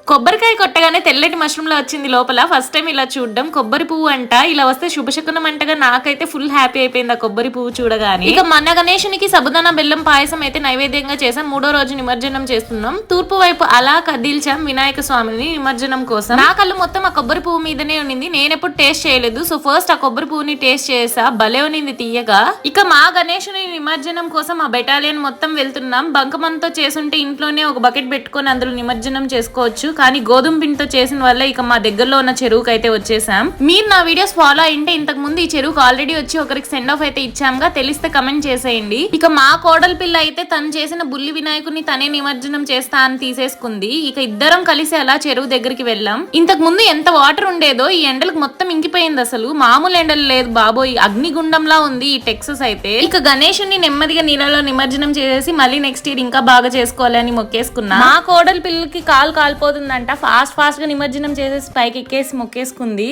కొబ్బరికాయ కొట్టగానే తెల్లటి మష్రూమ్ లో వచ్చింది లోపల. ఫస్ట్ టైం ఇలా చూడడం. కొబ్బరి పువ్వు అంట, ఇలా వస్తే శుభశకునం అంటగా. నాకైతే ఫుల్ హ్యాపీ అయిపోయింది ఆ కొబ్బరి పువ్వు చూడగానే. ఇక మన గణేశునికి సబుదానా బెల్లం పాయసం అయితే నైవేద్యంగా చేసాం. 3వ రోజు నిమజ్జనం చేస్తున్నాం. తూర్పు వైపు అలా కదిల్చాం వినాయక స్వామిని నిమజ్జనం కోసం. నా కళ్ళు మొత్తం ఆ కొబ్బరి పువ్వు మీదనే ఉన్నింది. నేను ఎప్పుడు టేస్ట్ చేయలేదు. సో ఫస్ట్ ఆ కొబ్బరి పువ్వుని టేస్ట్ చేసా. భలే ఉన్నింది తీయగా. ఇక మా గణేశుని నిమజ్జనం కోసం ఆ బెటాలియన్ మొత్తం వెళ్తున్నాం. బంకమన్తో చేసుంటే ఇంట్లోనే ఒక బకెట్ పెట్టుకొని అందులో నిమజ్జనం చేసుకోవచ్చు. కానీ గోధుమ పిండితో చేసిన వల్ల ఇక మా దగ్గరలో ఉన్న చెరువుకి అయితే వచ్చేసాం. మీరు నా వీడియోస్ ఫాలో అయింటే ఇంతకు ముందు ఈ చెరువుకు ఆల్రెడీ వచ్చి ఒకరికి సెండ్ ఆఫ్ అయితే ఇచ్చాంగా. తెలిస్తే కమెంట్ చేసేయండి. ఇక మా కోడలి పిల్ల అయితే తను చేసిన బుల్లి వినాయకుని తనే నిమజ్జనం చేస్తా అని తీసేసుకుంది. ఇక ఇద్దరం కలిసి అలా చెరువు దగ్గరికి వెళ్ళాం. ఇంతకు ముందు ఎంత వాటర్ ఉండేదో ఈ ఎండలకు మొత్తం ఇంకిపోయింది. అసలు మామూలు ఎండలు లేదు బాబోయ్, అగ్నిగుండంలా ఉంది ఈ టెక్సస్ అయితే. ఇక గణేశుని నెమ్మదిగా నీళ్ళలో నిమజ్జనం చేసేసి మళ్ళీ నెక్స్ట్ ఇయర్ ఇంకా బాగా చేసుకోవాలని మొక్కేసుకున్నా. మా కోడలి పిల్లకి కాలు కాలిపోతుందంట. ఫాస్ట్ గా నిమజ్జనం చేసేసి పైకి ఎక్కేసి మొక్కేసుకుంది.